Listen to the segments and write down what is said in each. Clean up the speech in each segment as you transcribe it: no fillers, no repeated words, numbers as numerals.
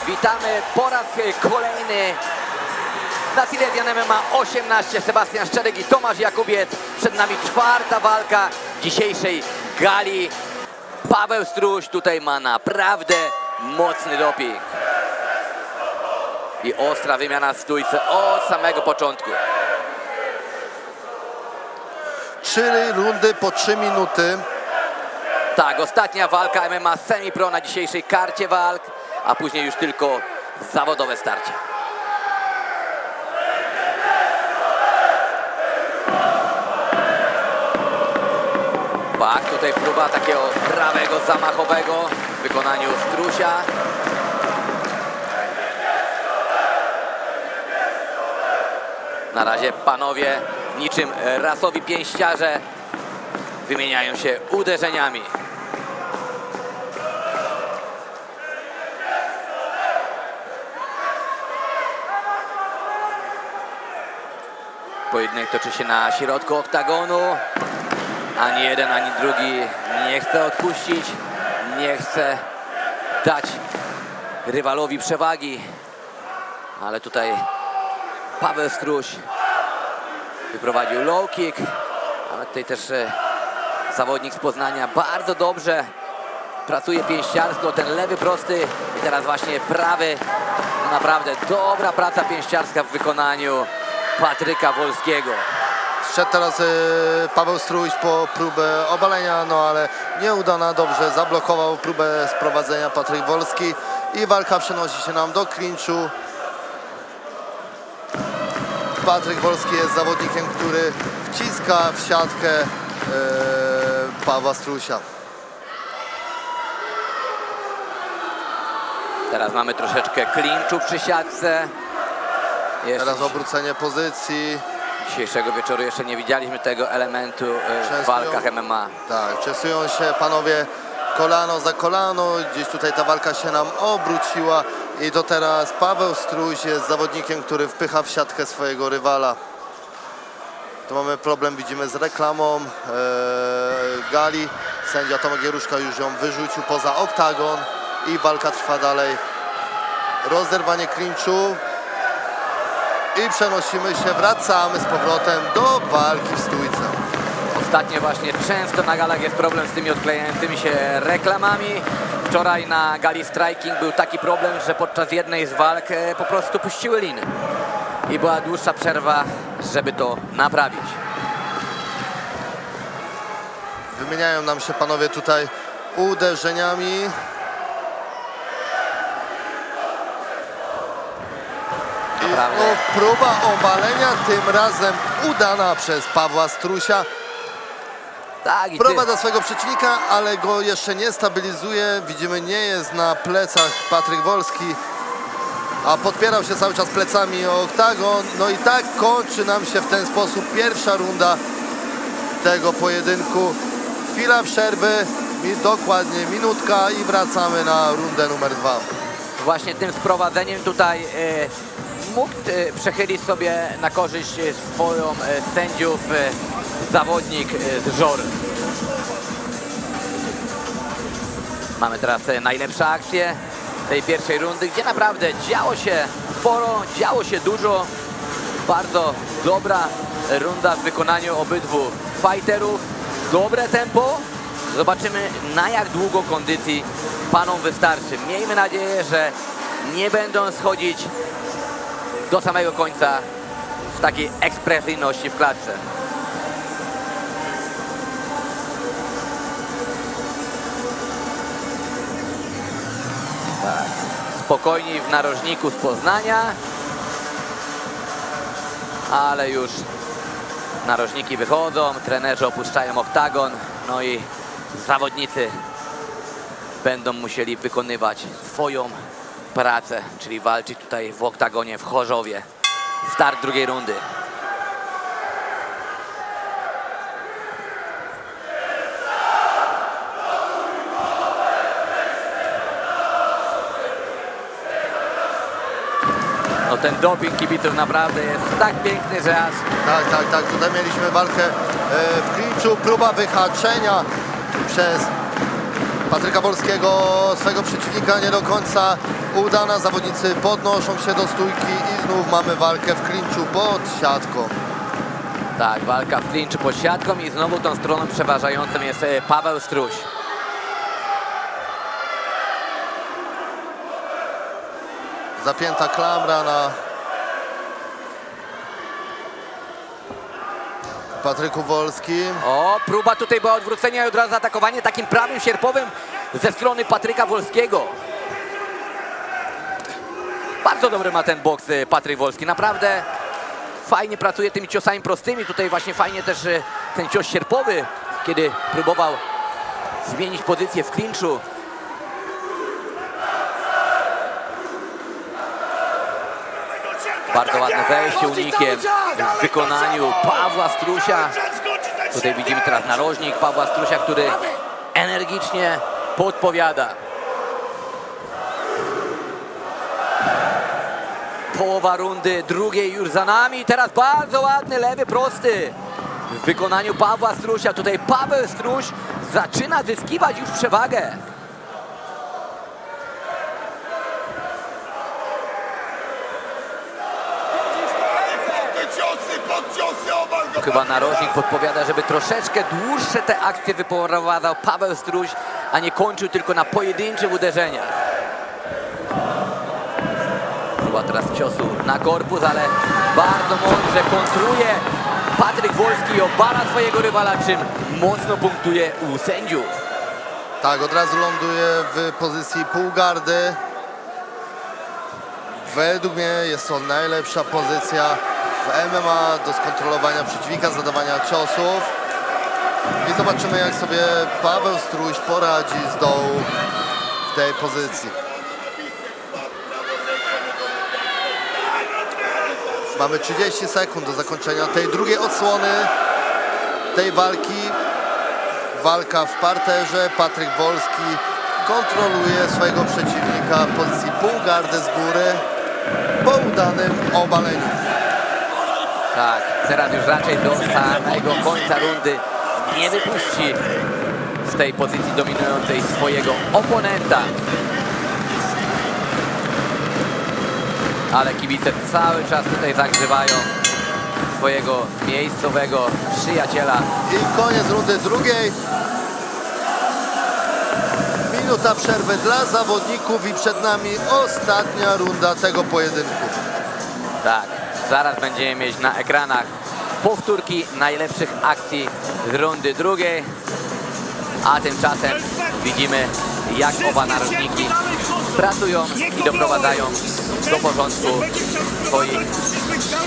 Witamy po raz kolejny na Silesian MMA 18. Sebastian Szczerek i Tomasz Jakubiec. Przed nami czwarta walka dzisiejszej gali. Paweł Struś tutaj ma naprawdę mocny doping. I ostra wymiana w stójce od samego początku. 3 rundy po 3 minuty. Tak, ostatnia walka MMA semi-pro na dzisiejszej karcie walk, a później już tylko zawodowe starcie. Tak, tutaj próba takiego prawego zamachowego w wykonaniu Strusia. Na razie panowie niczym rasowi pięściarze wymieniają się uderzeniami. Pojedynek toczy się na środku oktagonu. Ani jeden, ani drugi nie chce odpuścić. Nie chce dać rywalowi przewagi. Ale tutaj Paweł Struś wyprowadził low kick. Ale tutaj też zawodnik z Poznania bardzo dobrze pracuje pięściarsko. Ten lewy prosty i teraz właśnie prawy. Naprawdę dobra praca pięściarska w wykonaniu Patryka Wolskiego. Szedł teraz Paweł Struś po próbę obalenia, no ale nieudana, dobrze zablokował próbę sprowadzenia Patryk Wolski i walka przenosi się nam do klinczu. Patryk Wolski jest zawodnikiem, który wciska w siatkę Pawła Strusia. Teraz mamy troszeczkę klinczu przy siatce. Teraz obrócenie pozycji. Dzisiejszego wieczoru jeszcze nie widzieliśmy tego elementu w walkach MMA. Tak, czesują się panowie kolano za kolano. Gdzieś tutaj ta walka się nam obróciła i to teraz Paweł Struś jest zawodnikiem, który wpycha w siatkę swojego rywala. Tu mamy problem, widzimy, z reklamą gali. Sędzia Tomek Gieruszka już ją wyrzucił poza oktagon i walka trwa dalej. Rozerwanie klinczu. I przenosimy się, wracamy z powrotem do walki w stójce. Ostatnio właśnie często na galach jest problem z tymi odklejającymi się reklamami. Wczoraj na gali Striking był taki problem, że podczas jednej z walk po prostu puściły liny. I była dłuższa przerwa, żeby to naprawić. Wymieniają nam się panowie tutaj uderzeniami. Próba obalenia, tym razem udana przez Pawła Strusia. Tak, Prowadza swojego przeciwnika, ale go jeszcze nie stabilizuje. Widzimy, nie jest na plecach Patryk Wolski, a podpierał się cały czas plecami o oktagon. No i tak kończy nam się w ten sposób pierwsza runda tego pojedynku. Chwila przerwy, dokładnie minutka i wracamy na rundę numer 2. Właśnie tym sprowadzeniem tutaj mógł przechylić sobie na korzyść swoją sędziów zawodnik z Żor. Mamy teraz najlepsze akcje tej pierwszej rundy, gdzie naprawdę działo się sporo, działo się dużo. Bardzo dobra runda w wykonaniu obydwu fighterów. Dobre tempo. Zobaczymy, na jak długo kondycji panom wystarczy. Miejmy nadzieję, że nie będą schodzić do samego końca w takiej ekspresyjności w klatce. Tak. Spokojni w narożniku z Poznania, ale już narożniki wychodzą, trenerzy opuszczają oktagon, no i zawodnicy będą musieli wykonywać swoją pracę, czyli walczyć tutaj w oktagonie w Chorzowie. Start drugiej rundy. No ten doping kibiców naprawdę jest tak piękny, że aż... Tak. Tutaj mieliśmy walkę w klinczu. Próba wyhaczenia przez Patryka Wolskiego, swego przeciwnika nie do końca udana. Zawodnicy podnoszą się do stójki i znów mamy walkę w klinczu pod siatką. Tak, walka w klinczu pod siatką i znowu tą stroną przeważającą jest Paweł Struś. Zapięta klamra na Patryku Wolskim. O, próba tutaj była odwrócenia i od razu atakowanie takim prawym sierpowym ze strony Patryka Wolskiego. Bardzo dobry ma ten boks Patryk Wolski, naprawdę fajnie pracuje tymi ciosami prostymi. Tutaj właśnie fajnie też ten cios sierpowy, kiedy próbował zmienić pozycję w klinczu. Bardzo ładne wejście unikiem w wykonaniu Pawła Strusia. Tutaj widzimy teraz narożnik Pawła Strusia, który energicznie podpowiada. Połowa rundy drugiej już za nami. Teraz bardzo ładny lewy prosty w wykonaniu Pawła Strusia. Tutaj Paweł Struś zaczyna zyskiwać już przewagę. Chyba narożnik podpowiada, żeby troszeczkę dłuższe te akcje wyprowadzał Paweł Struś, a nie kończył tylko na pojedynczych uderzeniach. Chyba teraz ciosu na korpus, ale bardzo mądrze kontruje Patryk Wolski i obala swojego rywala, czym mocno punktuje u sędziów. Tak, od razu ląduje w pozycji półgardy. Według mnie jest to najlepsza pozycja w MMA do skontrolowania przeciwnika, zadawania ciosów. I zobaczymy, jak sobie Paweł Struś poradzi z dołu w tej pozycji. Mamy 30 sekund do zakończenia tej drugiej odsłony tej walki. Walka w parterze. Patryk Wolski kontroluje swojego przeciwnika w pozycji półgardy z góry po udanym obaleniu. Tak, teraz już raczej do samego końca rundy nie wypuści z tej pozycji dominującej swojego oponenta. Ale kibice cały czas tutaj zagrzewają swojego miejscowego przyjaciela. I koniec rundy drugiej. Minuta przerwy dla zawodników i przed nami ostatnia runda tego pojedynku. Tak, zaraz będziemy mieć na ekranach powtórki najlepszych akcji z rundy drugiej. A tymczasem widzimy, jak oba narożniki pracują i doprowadzają do porządku swoich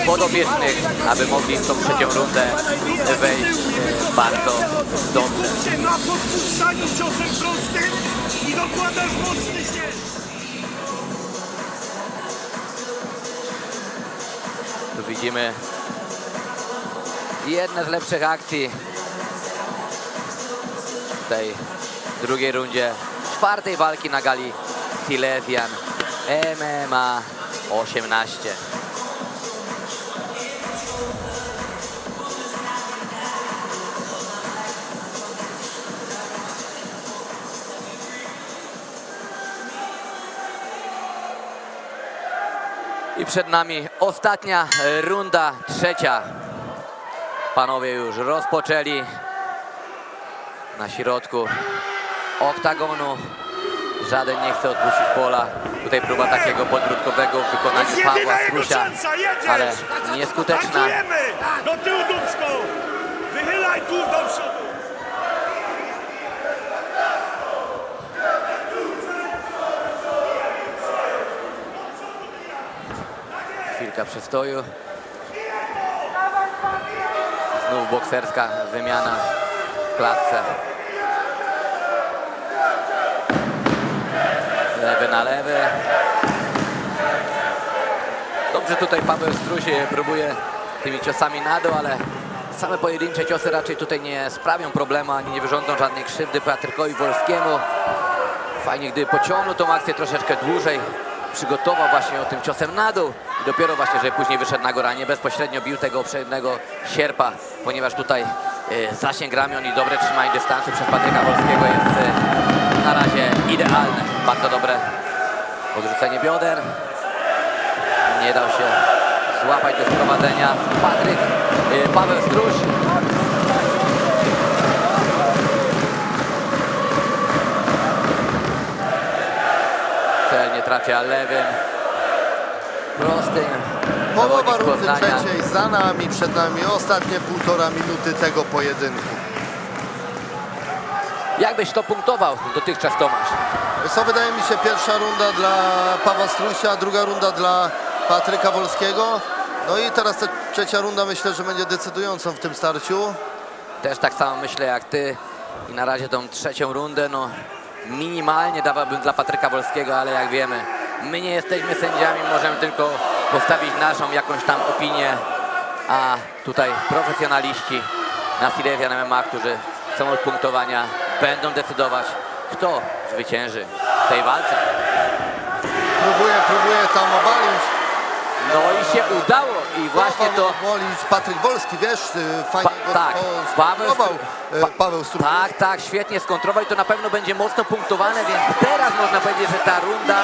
podopiecznych, aby mogli w tą trzecią rundę wejść bardzo dobrze. Na podpuszczaniu ciosem prostym i dokładasz mocny cios. Tu widzimy jedne z lepszych akcji w tej drugiej rundzie czwartej walki na gali Silesian MMA 18. I przed nami ostatnia runda, trzecia. Panowie już rozpoczęli na środku oktagonu. Żaden nie chce odpuścić pola. Tutaj próba takiego podbródkowego w wykonaniu Pawła Strusia, ale nieskuteczna. Atakujemy! Do tyłu dupską! Wychylaj tu do przodu! Chwilka przystoju. Znów bokserska wymiana w klatce. Lewy na lewy. Dobrze tutaj Paweł Struś próbuje tymi ciosami na dół, ale same pojedyncze ciosy raczej tutaj nie sprawią problemu, ani nie wyrządzą żadnej krzywdy Patrykowi Wolskiemu. Fajnie, gdy pociągnął tą akcję troszeczkę dłużej, przygotował właśnie o tym ciosem na dół i dopiero właśnie, że później wyszedł na górę, a nie bezpośrednio bił tego przedniego sierpa, ponieważ tutaj zasięg ramion i dobre trzymanie dystansu przez Patryka Wolskiego jest na razie idealne. Bardzo dobre odrzucenie bioder. Nie dał się złapać do sprowadzenia Paweł Struś. Celnie trafia lewym, prostym. Połowa Zawodnik z rundy Poznania. trzeciej za nami, przed nami ostatnie 1,5 minuty tego pojedynku. Jak byś to punktował dotychczas, Tomasz? Wiesz co, wydaje mi się, pierwsza runda dla Pawła Strusia, druga runda dla Patryka Wolskiego. No i teraz ta trzecia runda, myślę, że będzie decydującą w tym starciu. Też tak samo myślę jak ty i na razie tą trzecią rundę no minimalnie dawałbym dla Patryka Wolskiego, ale jak wiemy, my nie jesteśmy sędziami, możemy tylko postawić naszą jakąś tam opinię, a tutaj profesjonaliści na Silesian MMA, którzy są od punktowania, będą decydować, kto zwycięży w tej walce. Próbuje tam obalić. No i się udało i właśnie to... Obalić Patryk Wolski, wiesz, fajnie go tak, skontrolował Paweł Struś. Tak, świetnie skontrował i to na pewno będzie mocno punktowane, więc teraz można powiedzieć, że ta runda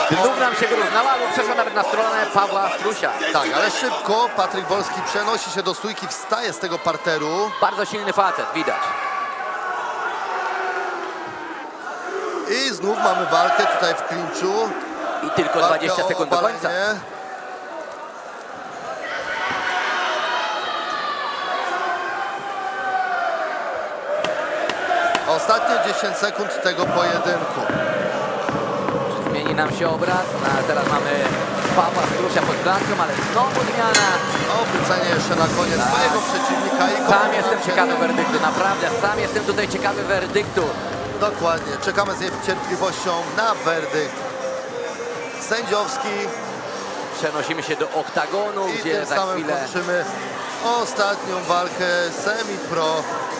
znów nam się wyrównała, albo przeszła nawet na stronę Pawła Strusia. Tak, ale szybko Patryk Wolski przenosi się do stójki, wstaje z tego parteru. Bardzo silny facet, widać. I znów mamy walkę tutaj w klinczu. I tylko Walkę 20 o sekund do końca. obalenie. Ostatnie 10 sekund tego pojedynku. Zmieni nam się obraz. No, teraz mamy Pawła Strusia pod klatką, ale znowu zmiana. Obrócenie jeszcze na koniec swojego przeciwnika. I Sam jestem ciekawy werdyktu, naprawdę. Sam jestem tutaj ciekawy werdyktu. Dokładnie. Czekamy z niecierpliwością na werdykt sędziowski. Przenosimy się do oktagonu, I gdzie tym za samym chwilę... kończymy ostatnią walkę semi-pro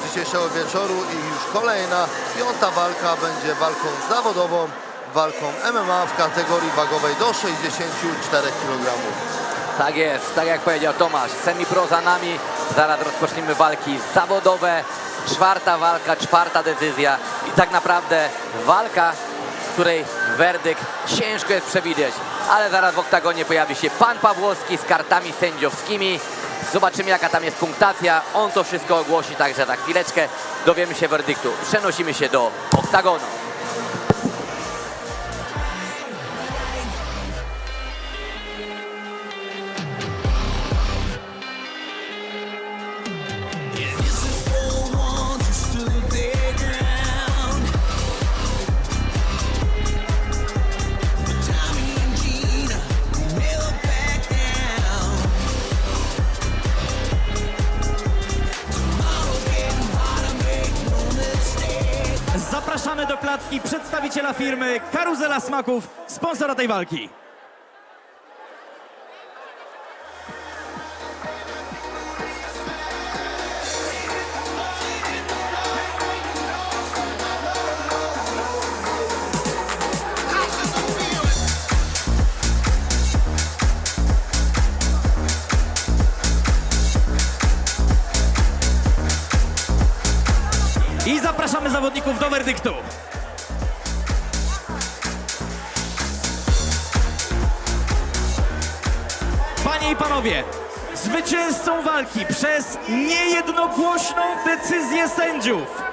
dzisiejszego wieczoru i już kolejna, 5. walka będzie walką zawodową, walką MMA w kategorii wagowej do 64 kg. Tak jest, tak jak powiedział Tomasz, semi-pro za nami, zaraz rozpoczniemy walki zawodowe, 4. walka, 4. decyzja i tak naprawdę walka, której werdykt ciężko jest przewidzieć, ale zaraz w oktagonie pojawi się pan Pawłowski z kartami sędziowskimi, zobaczymy jaka tam jest punktacja, on to wszystko ogłosi, także za chwileczkę dowiemy się werdyktu. Przenosimy się do oktagonu. Zapraszamy do klatki przedstawiciela firmy Karuzela Smaków, sponsora tej walki. I zapraszamy zawodników do werdyktu. Panie i panowie, zwycięzcą walki przez niejednogłośną decyzję sędziów